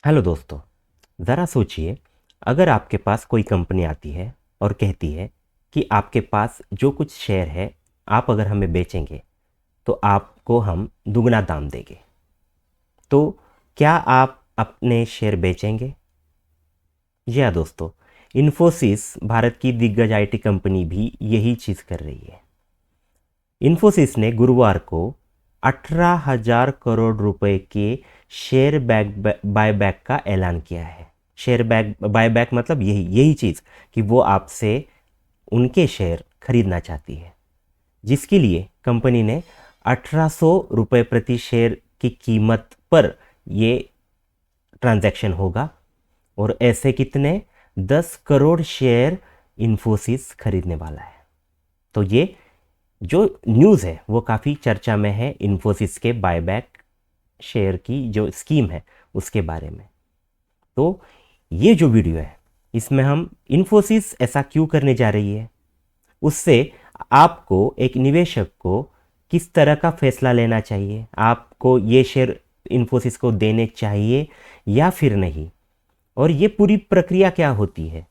Hello दोस्तों, ज़रा सोचिए, अगर आपके पास कोई कंपनी आती है और कहती है कि आपके पास जो कुछ शेयर है, आप अगर हमें बेचेंगे तो आपको हम दुगना दाम देंगे। तो क्या आप अपने शेयर बेचेंगे? जी हाँ दोस्तों, इन्फोसिस भारत की दिग्गज आईटी कंपनी भी यही चीज़ कर रही है। इन्फोसिस ने गुरुवार को 18,000 करोड़ रुपए के शेयर बायबैक का ऐलान किया है। शेयर बैक बायबैक मतलब यही यही चीज़ कि वो आपसे उनके शेयर खरीदना चाहती है, जिसके लिए कंपनी ने 1800 रुपये प्रति शेयर की कीमत पर ये ट्रांजैक्शन होगा। और ऐसे कितने 10 करोड़ शेयर इन्फोसिस खरीदने वाला है। तो ये जो न्यूज़ है वो काफ़ी चर्चा में है, इन्फोसिस के बायबैक शेयर की जो स्कीम है उसके बारे में। तो ये जो वीडियो है इसमें हम इन्फोसिस ऐसा क्यों करने जा रही है, उससे आपको एक निवेशक को किस तरह का फैसला लेना चाहिए, आपको ये शेयर इन्फोसिस को देने चाहिए या फिर नहीं, और ये पूरी प्रक्रिया क्या होती है,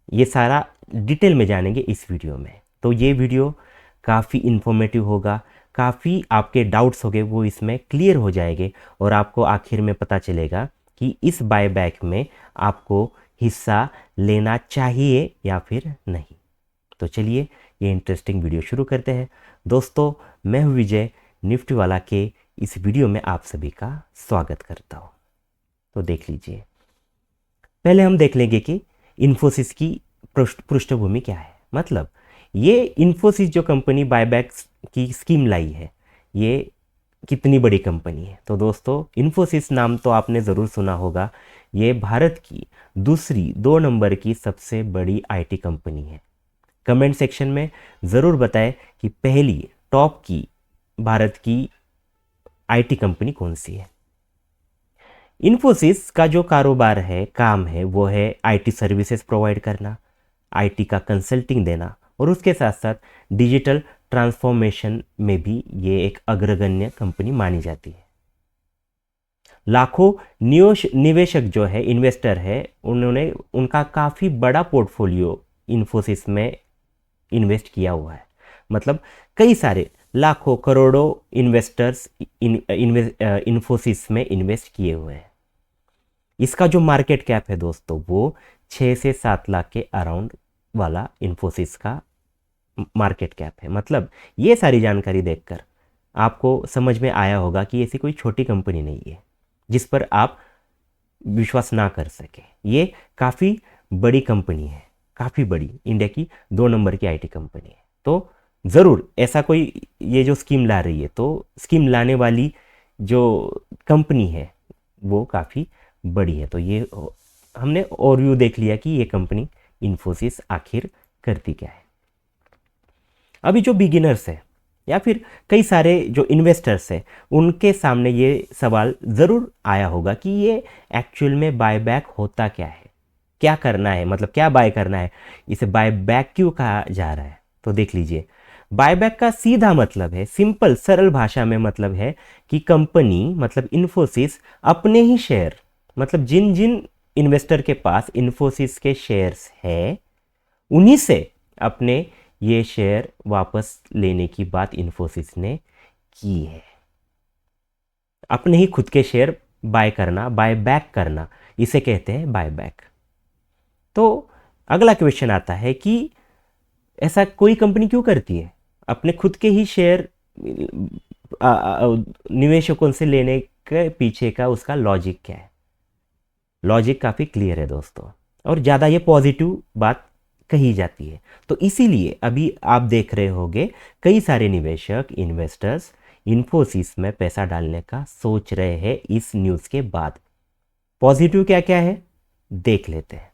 ये सारा डिटेल में जानेंगे इस वीडियो में। तो ये वीडियो काफ़ी इन्फॉर्मेटिव होगा, काफ़ी आपके डाउट्स होंगे वो इसमें क्लियर हो जाएंगे और आपको आखिर में पता चलेगा कि इस बायबैक में आपको हिस्सा लेना चाहिए या फिर नहीं। तो चलिए ये इंटरेस्टिंग वीडियो शुरू करते हैं। दोस्तों, मैं हूँ विजय, निफ्टी वाला के इस वीडियो में आप सभी का स्वागत करता हूँ। तो देख लीजिए, पहले हम देख लेंगे कि इन्फोसिस की पृष्ठभूमि क्या है। मतलब ये इन्फोसिस जो कंपनी बायबैक की स्कीम लाई है, ये कितनी बड़ी कंपनी है। तो दोस्तों, इन्फोसिस नाम तो आपने ज़रूर सुना होगा। ये भारत की दूसरी 2 नंबर की सबसे बड़ी आईटी कंपनी है। कमेंट सेक्शन में ज़रूर बताएं कि पहली टॉप की भारत की आईटी कंपनी कौन सी है। इन्फोसिस का जो कारोबार है, काम है, वो है आईटी सर्विसेज प्रोवाइड करना, आईटी का कंसल्टिंग देना, और उसके साथ साथ डिजिटल ट्रांसफॉर्मेशन में भी ये एक अग्रगण्य कंपनी मानी जाती है। लाखों निवेशक जो है, इन्वेस्टर है, उन्होंने उनका काफ़ी बड़ा पोर्टफोलियो इन्फोसिस में इन्वेस्ट किया हुआ है। मतलब कई सारे लाखों करोड़ों इन्वेस्टर्स इन्फोसिस में इन्वेस्ट किए हुए हैं। इसका जो मार्केट कैप है दोस्तों, वो 6 से 7 लाख के अराउंड वाला इन्फोसिस का मार्केट कैप है। मतलब ये सारी जानकारी देखकर आपको समझ में आया होगा कि ऐसी कोई छोटी कंपनी नहीं है जिस पर आप विश्वास ना कर सके। ये काफ़ी बड़ी कंपनी है, काफ़ी बड़ी, इंडिया की 2 नंबर की आईटी कंपनी है। तो ज़रूर ऐसा कोई ये जो स्कीम ला रही है, तो स्कीम लाने वाली जो कंपनी है वो काफ़ी बड़ी है। तो ये हमने ओवरव्यू देख लिया कि ये कंपनी इन्फोसिस आखिर करती क्या है। अभी जो बिगिनर्स है या फिर कई सारे जो इन्वेस्टर्स हैं, उनके सामने ये सवाल ज़रूर आया होगा कि ये एक्चुअल में बायबैक होता क्या है, क्या करना है, मतलब क्या बाय करना है, इसे बायबैक क्यों कहा जा रहा है। तो देख लीजिए, बायबैक का सीधा मतलब है, सिंपल सरल भाषा में मतलब है कि कंपनी मतलब इन्फोसिस अपने ही शेयर, मतलब जिन जिन इन्वेस्टर के पास इन्फोसिस के शेयर्स है, उन्हीं से अपने ये शेयर वापस लेने की बात इन्फोसिस ने की है। अपने ही खुद के शेयर बाय करना, बाय बैक करना, इसे कहते हैं बायबैक। तो अगला क्वेश्चन आता है कि ऐसा कोई कंपनी क्यों करती है, अपने खुद के ही शेयर निवेशकों से लेने के पीछे का उसका लॉजिक क्या है। लॉजिक काफ़ी क्लियर है दोस्तों, और ज़्यादा ये पॉजिटिव बात कही जाती है। तो इसीलिए अभी आप देख रहे होंगे कई सारे निवेशक, इन्वेस्टर्स इन्फोसिस में पैसा डालने का सोच रहे हैं इस न्यूज़ के बाद। पॉजिटिव क्या क्या है देख लेते हैं।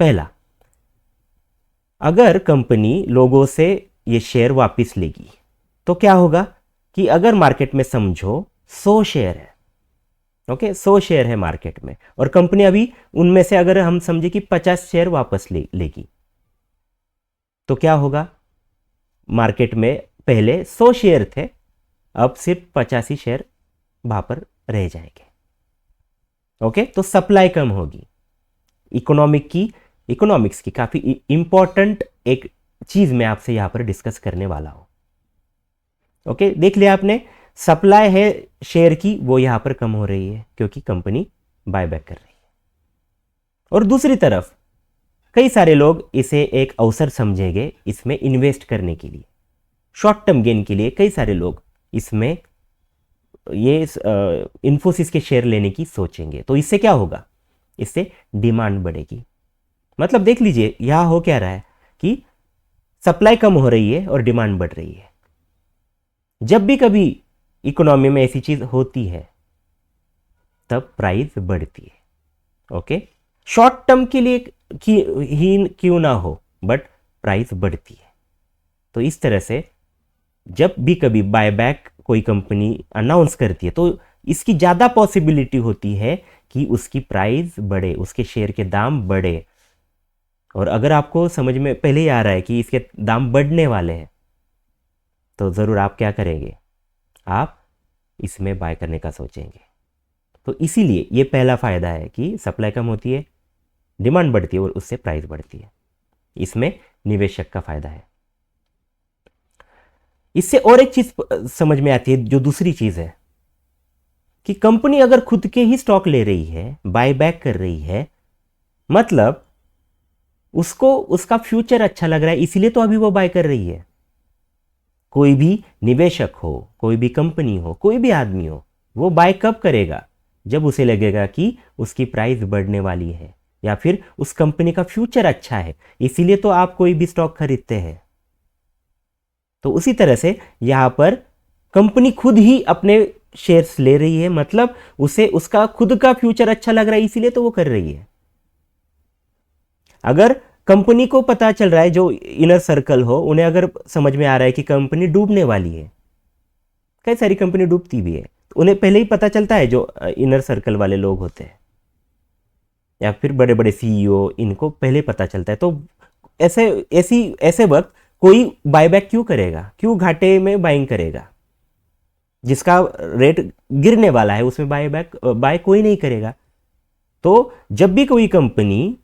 पहला, अगर कंपनी लोगों से ये शेयर वापस लेगी तो क्या होगा कि अगर मार्केट में समझो 100 शेयर है, ओके, 100 शेयर है मार्केट में, और कंपनी अभी उनमें से अगर हम समझे कि 50 शेयर वापस लेगी, तो क्या होगा, मार्केट में पहले 100 शेयर थे, अब सिर्फ 85 शेयर वहां पर रह जाएंगे। ओके, तो सप्लाई कम होगी। इकोनॉमिक्स की काफ़ी इंपॉर्टेंट एक चीज़ मैं आपसे यहाँ पर डिस्कस करने वाला हूँ। ओके, देख लिया आपने, सप्लाई है शेयर की वो यहाँ पर कम हो रही है क्योंकि कंपनी बायबैक कर रही है। और दूसरी तरफ कई सारे लोग इसे एक अवसर समझेंगे इसमें इन्वेस्ट करने के लिए, शॉर्ट टर्म गेन के लिए। कई सारे लोग इसमें ये इन्फोसिस के शेयर लेने की सोचेंगे। तो इससे क्या होगा, इससे डिमांड बढ़ेगी। मतलब देख लीजिए यहाँ हो क्या रहा है कि सप्लाई कम हो रही है और डिमांड बढ़ रही है। जब भी कभी इकोनॉमी में ऐसी चीज होती है तब प्राइस बढ़ती है। ओके, शॉर्ट टर्म के लिए ही क्यों ना हो बट प्राइस बढ़ती है। तो इस तरह से जब भी कभी बायबैक कोई कंपनी अनाउंस करती है तो इसकी ज़्यादा पॉसिबिलिटी होती है कि उसकी प्राइस बढ़े, उसके शेयर के दाम बढ़े। और अगर आपको समझ में पहले ही आ रहा है कि इसके दाम बढ़ने वाले हैं तो ज़रूर आप क्या करेंगे, आप इसमें बाय करने का सोचेंगे। तो इसीलिए ये पहला फ़ायदा है कि सप्लाई कम होती है, डिमांड बढ़ती है और उससे प्राइस बढ़ती है। इसमें निवेशक का फ़ायदा है। इससे और एक चीज़ समझ में आती है, जो दूसरी चीज़ है कि कंपनी अगर खुद के ही स्टॉक ले रही है, बायबैक कर रही है, मतलब उसको उसका फ्यूचर अच्छा लग रहा है, इसीलिए तो अभी वो बाय कर रही है। कोई भी निवेशक हो, कोई भी कंपनी हो, कोई भी आदमी हो, वो बाय कब करेगा, जब उसे लगेगा कि उसकी प्राइस बढ़ने वाली है या फिर उस कंपनी का फ्यूचर अच्छा है, इसीलिए तो आप कोई भी स्टॉक खरीदते हैं। तो उसी तरह से यहाँ पर कंपनी खुद ही अपने शेयर्स ले रही है, मतलब उसे उसका खुद का फ्यूचर अच्छा लग रहा है, इसीलिए तो वो कर रही है। अगर कंपनी को पता चल रहा है, जो इनर सर्कल हो उन्हें अगर समझ में आ रहा है कि कंपनी डूबने वाली है, कई सारी कंपनी डूबती भी है, तो उन्हें पहले ही पता चलता है, जो इनर सर्कल वाले लोग होते हैं या फिर बड़े बड़े सीईओ, इनको पहले पता चलता है। तो ऐसे वक्त कोई बायबैक क्यों करेगा, क्यों घाटे में बाइंग करेगा? जिसका रेट गिरने वाला है उसमें बाय कोई नहीं करेगा। तो जब भी कोई कंपनी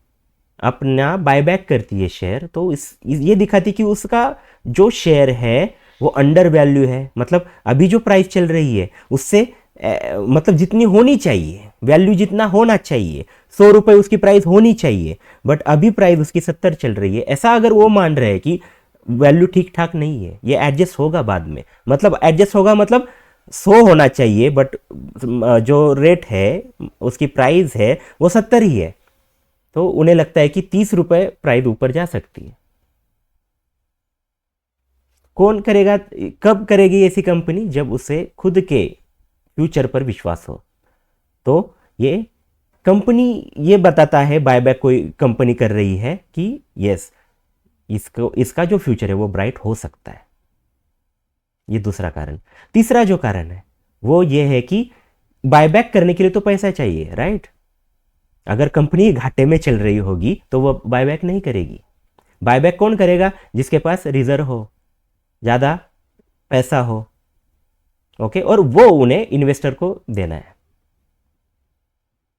अपना बायबैक करती है शेयर, तो ये दिखाती कि उसका जो शेयर है वो अंडर वैल्यू है। मतलब अभी जो प्राइस चल रही है उससे मतलब जितनी होनी चाहिए, वैल्यू जितना होना चाहिए, 100 रुपये उसकी प्राइस होनी चाहिए, बट अभी प्राइस उसकी 70 चल रही है। ऐसा अगर वो मान रहे हैं कि वैल्यू ठीक ठाक नहीं है, ये एडजस्ट होगा बाद में, मतलब एडजस्ट होगा मतलब 100 होना चाहिए, बट जो रेट है उसकी प्राइस है वो 70 ही है, तो उन्हें लगता है कि 30 रुपये प्राइस ऊपर जा सकती है। कौन करेगा, कब करेगी ऐसी कंपनी? जब उसे खुद के फ्यूचर पर विश्वास हो। तो ये कंपनी ये बताता है, बायबैक कोई कंपनी कर रही है कि यस, इसका जो फ्यूचर है वो ब्राइट हो सकता है। ये दूसरा कारण। तीसरा जो कारण है वो ये है कि बायबैक करने के लिए तो पैसा चाहिए, राइट? अगर कंपनी घाटे में चल रही होगी तो वो बायबैक नहीं करेगी। बायबैक कौन करेगा? जिसके पास रिजर्व हो, ज़्यादा पैसा हो। ओके, और वो उन्हें इन्वेस्टर को देना है,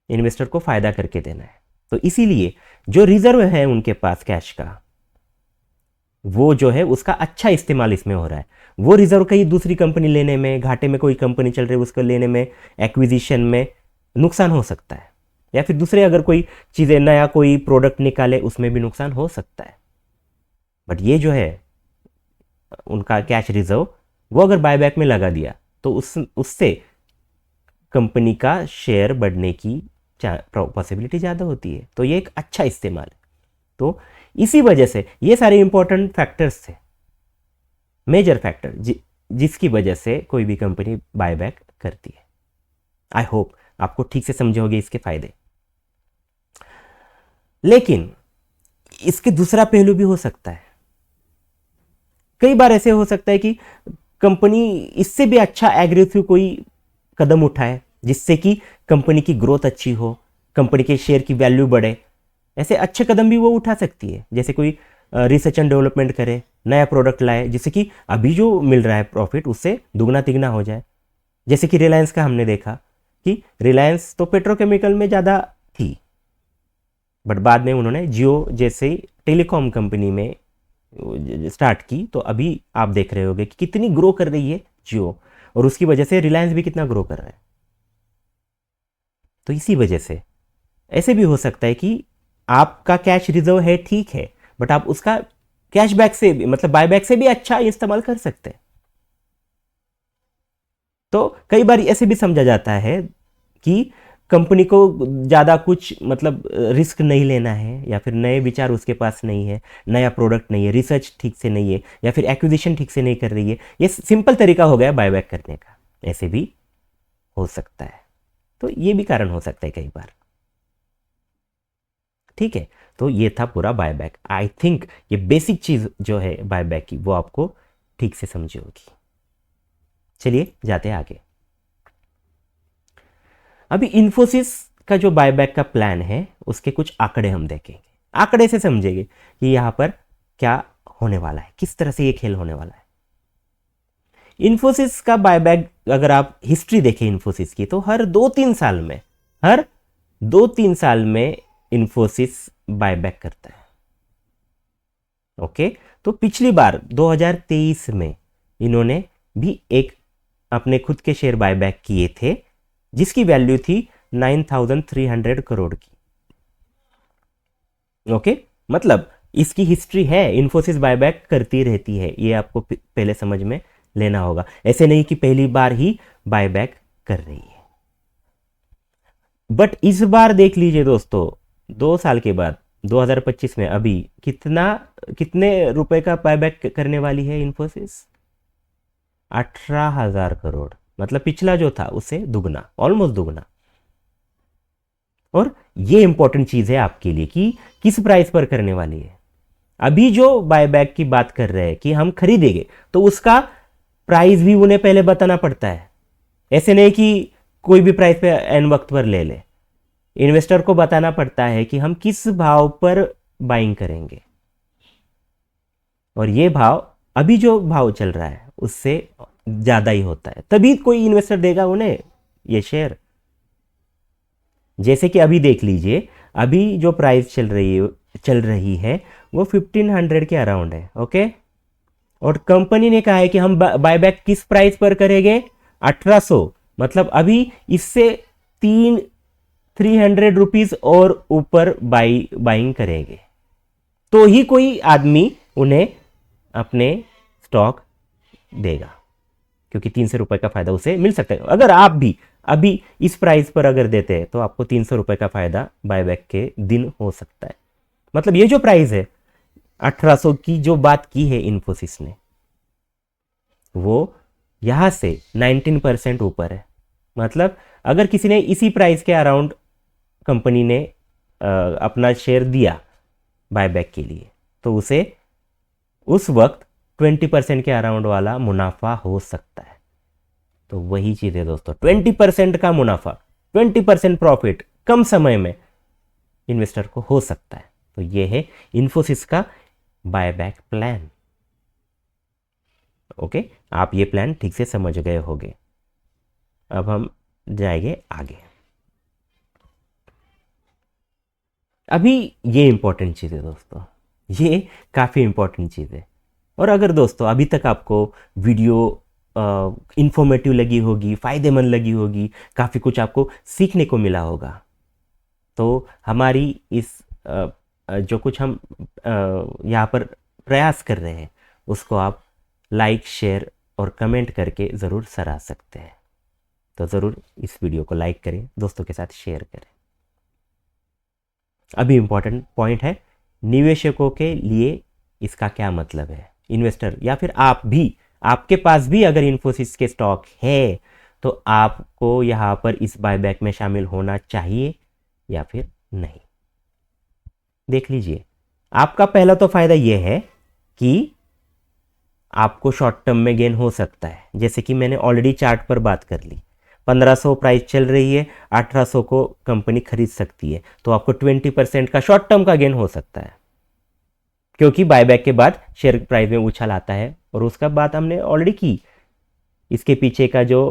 इन्वेस्टर को फायदा करके देना है। तो इसीलिए जो रिजर्व है उनके पास कैश का, वो जो है उसका अच्छा इस्तेमाल इसमें हो रहा है। वो रिजर्व कहीं दूसरी कंपनी लेने में, घाटे में कोई कंपनी चल रही है उसको लेने में, एक्विजिशन में नुकसान हो सकता है, या फिर दूसरे अगर कोई चीज़ें नया कोई प्रोडक्ट निकाले उसमें भी नुकसान हो सकता है। बट ये जो है उनका कैश रिजर्व, वो अगर बायबैक में लगा दिया तो उससे कंपनी का शेयर बढ़ने की पॉसिबिलिटी ज़्यादा होती है। तो ये एक अच्छा इस्तेमाल है। तो इसी वजह से ये सारे इंपॉर्टेंट फैक्टर्स थे, मेजर फैक्टर, जिसकी वजह से कोई भी कंपनी बायबैक करती है। आई होप आपको ठीक से समझे होंगे इसके फायदे। लेकिन इसके दूसरा पहलू भी हो सकता है। कई बार ऐसे हो सकता है कि कंपनी इससे भी अच्छा एग्रेसिव कोई कदम उठाए जिससे कि कंपनी की ग्रोथ अच्छी हो, कंपनी के शेयर की वैल्यू बढ़े। ऐसे अच्छे कदम भी वो उठा सकती है, जैसे कोई रिसर्च एंड डेवलपमेंट करे, नया प्रोडक्ट लाए जिससे कि अभी जो मिल रहा है प्रॉफिट उससे दुगना तिगना हो जाए। जैसे कि रिलायंस का हमने देखा कि रिलायंस तो पेट्रोकेमिकल में ज़्यादा थी, बट बाद में उन्होंने जियो जैसे टेलीकॉम कंपनी में स्टार्ट की, तो अभी आप देख रहे होगे कि कितनी ग्रो कर रही है जियो, और उसकी वजह से रिलायंस भी कितना ग्रो कर रहा है। तो इसी वजह से ऐसे भी हो सकता है कि आपका कैश रिजर्व है, ठीक है, बट आप उसका कैशबैक से भी, मतलब बायबैक से भी अच्छा इस्तेमाल कर सकते हैं। तो कई बार ऐसे भी समझा जाता है कि कंपनी को ज़्यादा कुछ मतलब रिस्क नहीं लेना है, या फिर नए विचार उसके पास नहीं है, नया प्रोडक्ट नहीं है, रिसर्च ठीक से नहीं है, या फिर एक्विजिशन ठीक से नहीं कर रही है। ये सिंपल तरीका हो गया बायबैक करने का, ऐसे भी हो सकता है। तो ये भी कारण हो सकता है कई बार। ठीक है, तो ये था पूरा बायबैक। आई थिंक ये बेसिक चीज़ जो है बायबैक की वो आपको ठीक से समझी होगी। चलिए जाते हैं आगे। अभी इन्फोसिस का जो बायबैक का प्लान है उसके कुछ आंकड़े हम देखेंगे, आंकड़े से समझेंगे कि यहाँ पर क्या होने वाला है, किस तरह से ये खेल होने वाला है। इन्फोसिस का बायबैक अगर आप हिस्ट्री देखें इन्फोसिस की, तो हर 2-3 साल में इन्फोसिस बायबैक करता है। ओके, तो पिछली बार 2023 में इन्होंने भी एक अपने खुद के शेयर बायबैक किए थे, जिसकी वैल्यू थी 9,300 करोड़ की। ओके, मतलब इसकी हिस्ट्री है, इन्फोसिस बायबैक करती रहती है, ये आपको पहले समझ में लेना होगा। ऐसे नहीं कि पहली बार ही बायबैक कर रही है। बट इस बार देख लीजिए दोस्तों, 2 साल के बाद 2025 में अभी कितने रुपए का बायबैक करने वाली है इन्फोसिस? 18,000 करोड़, मतलब पिछला जो था उससे दुगना, ऑलमोस्ट दुगना। और ये इंपॉर्टेंट चीज है आपके लिए कि किस प्राइस पर करने वाली है। अभी जो बायबैक की बात कर रहे हैं कि हम खरीदेंगे, तो उसका प्राइस भी उन्हें पहले बताना पड़ता है। ऐसे नहीं कि कोई भी प्राइस पे एन वक्त पर ले ले, इन्वेस्टर को बताना पड़ता है कि हम किस भाव पर बाइंग करेंगे, और ये भाव अभी जो भाव चल रहा है उससे ज़्यादा ही होता है, तभी कोई इन्वेस्टर देगा उन्हें ये शेयर। जैसे कि अभी देख लीजिए, अभी जो प्राइस चल रही है वो 1500 के अराउंड है। ओके, और कंपनी ने कहा है कि हम बायबैक किस प्राइस पर करेंगे? 1800, मतलब अभी इससे 300 रुपीज और ऊपर बाइंग करेंगे, तो ही कोई आदमी उन्हें अपने स्टॉक देगा, क्योंकि 300 रुपए का फायदा उसे मिल सकता है। अगर आप भी अभी इस प्राइस पर अगर देते हैं तो आपको 300 रुपए का फायदा बायबैक के दिन हो सकता है। मतलब ये जो प्राइस है 1800 की जो बात की है इन्फोसिस ने, वो यहां से 19% ऊपर है। मतलब अगर किसी ने इसी प्राइस के अराउंड कंपनी ने अपना शेयर दिया बायबैक के लिए, तो उसे उस वक्त 20% के अराउंड वाला मुनाफा हो सकता है। तो वही चीज़ है दोस्तों, 20% का मुनाफा, 20% प्रॉफिट कम समय में इन्वेस्टर को हो सकता है। तो ये है इन्फोसिस का बायबैक प्लान। ओके, आप ये प्लान ठीक से समझ गए होंगे। अब हम जाएंगे आगे। अभी ये इंपॉर्टेंट चीज़ है दोस्तों, ये काफ़ी इंपॉर्टेंट चीज़ है। और अगर दोस्तों अभी तक आपको वीडियो इंफॉर्मेटिव लगी होगी, फ़ायदेमंद लगी होगी, काफ़ी कुछ आपको सीखने को मिला होगा, तो हमारी इस जो कुछ हम यहाँ पर प्रयास कर रहे हैं उसको आप लाइक, शेयर और कमेंट करके ज़रूर सराह सकते हैं। तो ज़रूर इस वीडियो को लाइक करें, दोस्तों के साथ शेयर करें। अभी इम्पॉर्टेंट पॉइंट है, निवेशकों के लिए इसका क्या मतलब है। इन्वेस्टर या फिर आप भी, आपके पास भी अगर इन्फोसिस के स्टॉक है तो आपको यहाँ पर इस बायबैक में शामिल होना चाहिए या फिर नहीं। देख लीजिए, आपका पहला तो फायदा यह है कि आपको शॉर्ट टर्म में गेन हो सकता है। जैसे कि मैंने ऑलरेडी चार्ट पर बात कर ली, 1500 प्राइस चल रही है, 1800 को कंपनी खरीद सकती है, तो आपको 20% का शॉर्ट टर्म का गेन हो सकता है, क्योंकि बायबैक के बाद शेयर प्राइस में उछाल आता है। और उसका बात हमने ऑलरेडी की, इसके पीछे का जो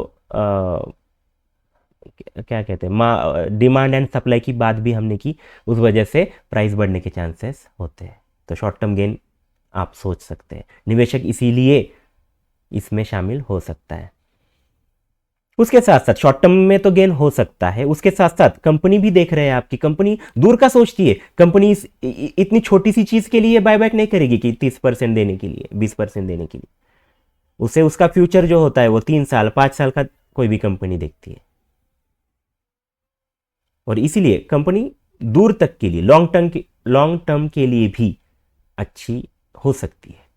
क्या कहते हैं, डिमांड एंड सप्लाई की बात भी हमने की, उस वजह से प्राइस बढ़ने के चांसेस होते हैं। तो शॉर्ट टर्म गेन आप सोच सकते हैं, निवेशक इसीलिए इसमें शामिल हो सकता है। उसके साथ साथ शॉर्ट टर्म में तो गेन हो सकता है, उसके साथ साथ कंपनी भी देख रहे हैं, आपकी कंपनी दूर का सोचती है। कंपनी इतनी छोटी सी चीज के लिए बायबैक नहीं करेगी कि 30% देने के लिए, 20% देने के लिए। उसे उसका फ्यूचर जो होता है वो 3 साल 5 साल का कोई भी कंपनी देखती है, और इसीलिए कंपनी दूर तक के लिए, लॉन्ग टर्म के लिए भी अच्छी हो सकती है।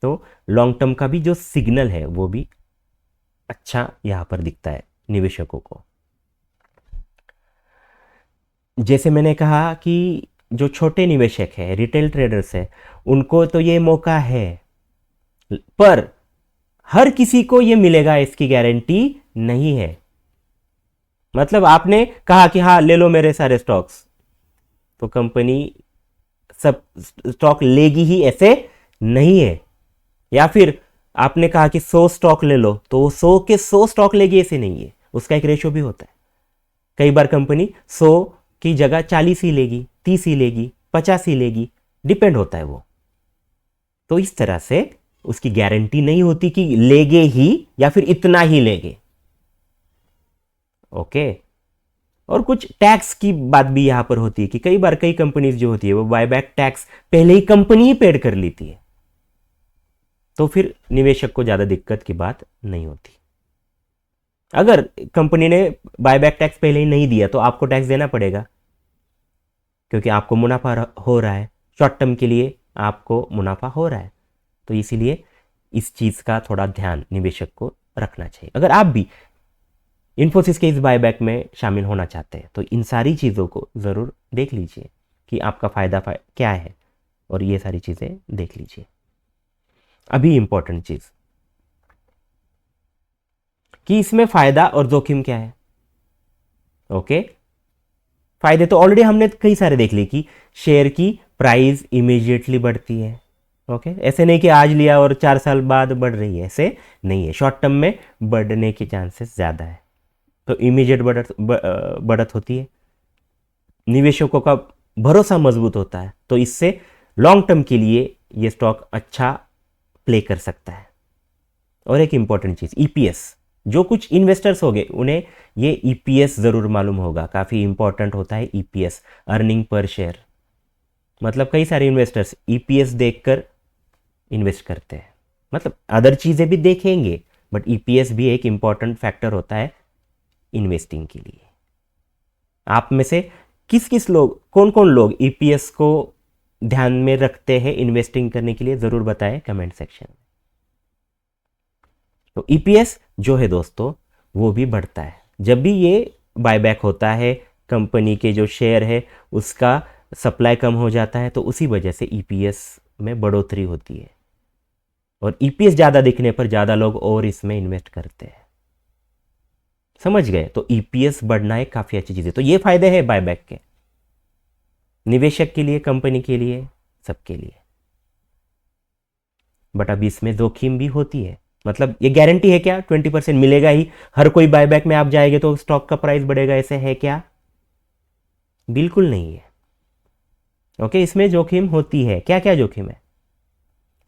तो लॉन्ग टर्म का भी जो सिग्नल है वो भी अच्छा यहां पर दिखता है निवेशकों को। जैसे मैंने कहा कि जो छोटे निवेशक है, रिटेल ट्रेडर्स है, उनको तो ये मौका है, पर हर किसी को ये मिलेगा इसकी गारंटी नहीं है। मतलब आपने कहा कि हाँ ले लो मेरे सारे स्टॉक्स, तो कंपनी सब स्टॉक लेगी ही ऐसे नहीं है। या फिर आपने कहा कि 100 स्टॉक ले लो, तो वो 100 के 100 स्टॉक लेगी ऐसे नहीं है, उसका एक रेशो भी होता है। कई बार कंपनी 100 की जगह 40 ही लेगी, 30 ही लेगी, 50 ही लेगी, डिपेंड होता है वो। तो इस तरह से उसकी गारंटी नहीं होती कि लेगे ही या फिर इतना ही लेगे। ओके। और कुछ टैक्स की बात भी यहां पर होती है कि कई बार कई कंपनीज जो होती है वो बायबैक टैक्स पहले ही कंपनी ही पेड कर लेती है, तो फिर निवेशक को ज्यादा दिक्कत की बात नहीं होती। अगर कंपनी ने बायबैक टैक्स पहले ही नहीं दिया तो आपको टैक्स देना पड़ेगा, क्योंकि आपको मुनाफा हो रहा है, शॉर्ट टर्म के लिए आपको मुनाफा हो रहा है। तो इसीलिए इस चीज का थोड़ा ध्यान निवेशक को रखना चाहिए। अगर आप भी इन्फोसिस के इस बायबैक में शामिल होना चाहते हैं तो इन सारी चीज़ों को ज़रूर देख लीजिए कि आपका फ़ायदा क्या है, और ये सारी चीज़ें देख लीजिए। अभी इंपॉर्टेंट चीज़ कि इसमें फ़ायदा और जोखिम क्या है। ओके, फ़ायदे तो ऑलरेडी हमने कई सारे देख लिए कि शेयर की प्राइस इमीडिएटली बढ़ती है। ओके, ऐसे नहीं कि आज लिया और 4 साल बाद बढ़ रही है, ऐसे नहीं है। शॉर्ट टर्म में बढ़ने के चांसेस ज़्यादा है, तो इमीडिएट बढ़त होती है। निवेशकों का भरोसा मजबूत होता है, तो इससे लॉन्ग टर्म के लिए ये स्टॉक अच्छा प्ले कर सकता है। और एक इंपॉर्टेंट चीज़ ईपीएस, जो कुछ इन्वेस्टर्स हो गए उन्हें ये ईपीएस ज़रूर मालूम होगा, काफ़ी इंपॉर्टेंट होता है ईपीएस, अर्निंग पर शेयर। मतलब कई सारे इन्वेस्टर्स ईपीएस देखकर इन्वेस्ट करते हैं, मतलब अदर चीज़ें भी देखेंगे, बट ईपीएस भी एक इंपॉर्टेंट फैक्टर होता है इन्वेस्टिंग के लिए। आप में से कौन कौन लोग ईपीएस को ध्यान में रखते हैं इन्वेस्टिंग करने के लिए, जरूर बताएं कमेंट सेक्शन में। तो ईपीएस जो है दोस्तों वो भी बढ़ता है जब भी ये बायबैक होता है, कंपनी के जो शेयर है उसका सप्लाई कम हो जाता है, तो उसी वजह से ईपीएस में बढ़ोतरी होती है, और ईपीएस ज़्यादा दिखने पर ज़्यादा लोग और इसमें इन्वेस्ट करते हैं। समझ गए? तो ईपीएस बढ़ना एक काफ़ी अच्छी चीज़ है। तो ये फायदे हैं बायबैक के, निवेशक के लिए, कंपनी के लिए, सबके लिए। बट अभी इसमें जोखिम भी होती है। मतलब ये गारंटी है क्या 20% मिलेगा ही, हर कोई बायबैक में आप जाएंगे तो स्टॉक का प्राइस बढ़ेगा, ऐसे है क्या? बिल्कुल नहीं है। ओके, इसमें जोखिम होती है। क्या क्या जोखिम है?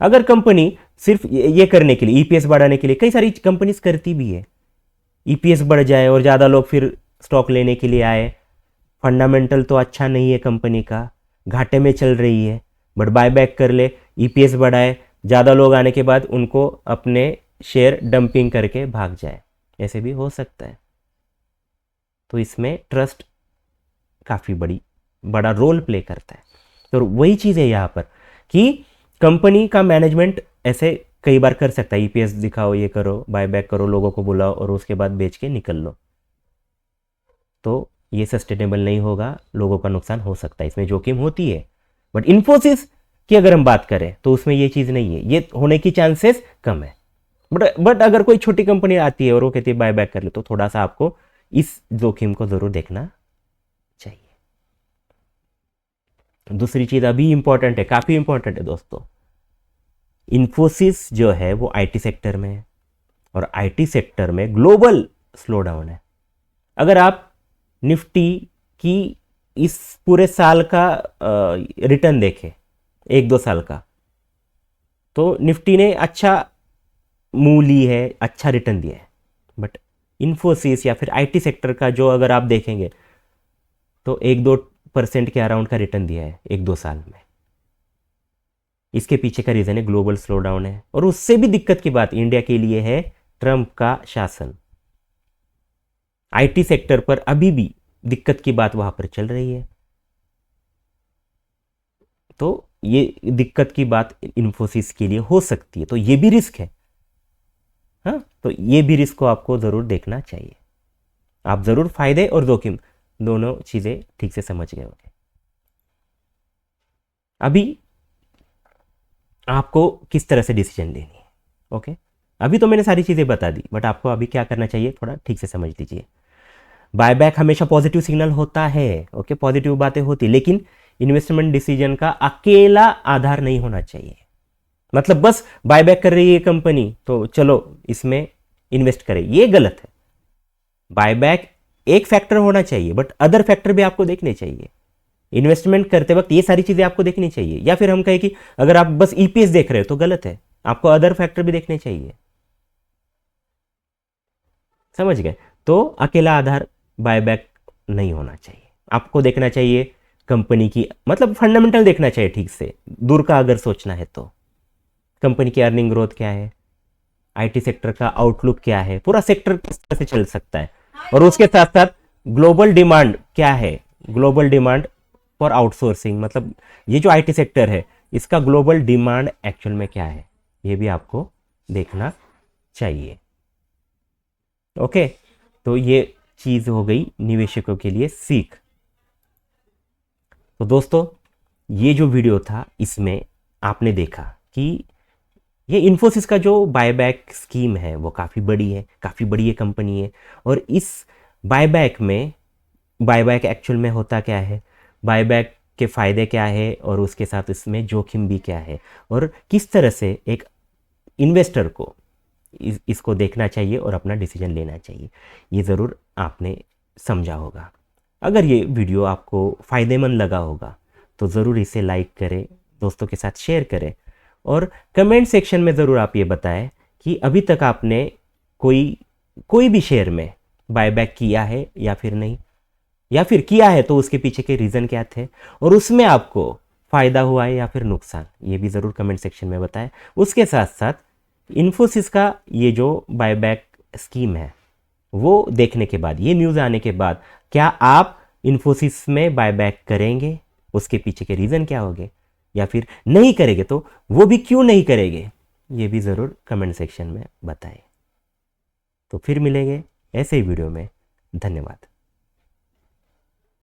अगर कंपनी सिर्फ ये करने के लिए, ईपीएस बढ़ाने के लिए, कई सारी कंपनीज करती भी है, ईपीएस बढ़ जाए और ज़्यादा लोग फिर स्टॉक लेने के लिए आए, फंडामेंटल तो अच्छा नहीं है कंपनी का, घाटे में चल रही है, बट बायबैक कर ले, ईपीएस बढ़ाए, ज़्यादा लोग आने के बाद उनको अपने शेयर डंपिंग करके भाग जाए, ऐसे भी हो सकता है। तो इसमें ट्रस्ट काफ़ी बड़ा रोल प्ले करता है। तो वही चीज़ है यहाँ पर कि कंपनी का मैनेजमेंट ऐसे कई बार कर सकता है, ईपीएस दिखाओ, ये करो, बायबैक करो, लोगों को बुलाओ और उसके बाद बेच के निकल लो, तो ये सस्टेनेबल नहीं होगा, लोगों का नुकसान हो सकता है, इसमें जोखिम होती है। बट इन्फोसिस की अगर हम बात करें तो उसमें ये चीज़ नहीं है, ये होने की चांसेस कम है। बट अगर कोई छोटी कंपनी आती है और वो कहती है बायबैक कर ले, तो थोड़ा सा आपको इस जोखिम को ज़रूर देखना चाहिए। दूसरी चीज़ अभी इंपॉर्टेंट है, काफ़ी इंपॉर्टेंट है दोस्तों, इन्फोसिस जो है वो आईटी सेक्टर में है, और आईटी सेक्टर में ग्लोबल स्लो डाउन है। अगर आप निफ्टी की इस पूरे साल का रिटर्न देखें, 1-2 साल का, तो निफ्टी ने अच्छा मूव ली है, अच्छा रिटर्न दिया है। बट इन्फोसिस या फिर आईटी सेक्टर का जो अगर आप देखेंगे तो 1-2% के अराउंड का रिटर्न दिया है 1-2 साल में। इसके पीछे का रीज़न है ग्लोबल स्लो डाउन है, और उससे भी दिक्कत की बात इंडिया के लिए है ट्रंप का शासन। आईटी सेक्टर पर अभी भी दिक्कत की बात वहां पर चल रही है, तो ये दिक्कत की बात इन्फोसिस के लिए हो सकती है, तो ये भी रिस्क है। हाँ, तो ये भी रिस्क को आपको ज़रूर देखना चाहिए। आप ज़रूर फायदे और जोखिम दोनों चीज़ें ठीक से समझ गए होंगे। अभी आपको किस तरह से डिसीजन लेनी है, ओके। अभी तो मैंने सारी चीज़ें बता दी, बट आपको अभी क्या करना चाहिए थोड़ा ठीक से समझ लीजिए। बायबैक हमेशा पॉजिटिव सिग्नल होता है, ओके, पॉजिटिव बातें होती, लेकिन इन्वेस्टमेंट डिसीजन का अकेला आधार नहीं होना चाहिए। मतलब बस बायबैक कर रही है कंपनी तो चलो इसमें इन्वेस्ट करें, ये गलत है। बायबैक एक फैक्टर होना चाहिए, बट अदर फैक्टर भी आपको देखने चाहिए। इन्वेस्टमेंट करते वक्त ये सारी चीजें आपको देखनी चाहिए, या फिर हम कहें कि अगर आप बस ईपीएस देख रहे हो तो गलत है, आपको अदर फैक्टर भी देखने चाहिए। समझ गए? तो अकेला आधार बायबैक नहीं होना चाहिए, आपको देखना चाहिए कंपनी की, मतलब फंडामेंटल देखना चाहिए ठीक से, दूर का अगर सोचना है तो कंपनी की अर्निंग ग्रोथ क्या है, आईटी सेक्टर का आउटलुक क्या है, पूरा सेक्टर किस तरह से चल सकता है, और उसके साथ साथ ग्लोबल डिमांड क्या है, ग्लोबल डिमांड फॉर आउटसोर्सिंग, मतलब ये जो आईटी सेक्टर है इसका ग्लोबल डिमांड एक्चुअल में क्या है, ये भी आपको देखना चाहिए। ओके, तो ये चीज हो गई निवेशकों के लिए सीख। तो दोस्तों, ये जो वीडियो था इसमें आपने देखा कि ये इन्फोसिस का जो बायबैक स्कीम है वो काफ़ी बड़ी है, काफ़ी बड़ी ये कंपनी है, और इस बायबैक में, बायबैक एक्चुअल में होता क्या है, बायबैक के फ़ायदे क्या है, और उसके साथ इसमें जोखिम भी क्या है, और किस तरह से एक इन्वेस्टर को इसको देखना चाहिए और अपना डिसीजन लेना चाहिए, ये ज़रूर आपने समझा होगा। अगर ये वीडियो आपको फ़ायदेमंद लगा होगा तो ज़रूर इसे लाइक करें, दोस्तों के साथ शेयर करें, और कमेंट सेक्शन में ज़रूर आप ये बताएं कि अभी तक आपने कोई भी शेयर में बायबैक किया है या फिर नहीं, या फिर किया है तो उसके पीछे के रीज़न क्या थे, और उसमें आपको फ़ायदा हुआ है या फिर नुकसान, ये भी ज़रूर कमेंट सेक्शन में बताएं। उसके साथ साथ इन्फोसिस का ये जो बायबैक स्कीम है वो देखने के बाद, ये न्यूज़ आने के बाद, क्या आप इन्फोसिस में बायबैक करेंगे, उसके पीछे के रीज़न क्या होंगे, या फिर नहीं करेंगे तो वो भी क्यों नहीं करेंगे, ये भी ज़रूर कमेंट सेक्शन में बताएं। तो फिर मिलेंगे ऐसे ही वीडियो में। धन्यवाद।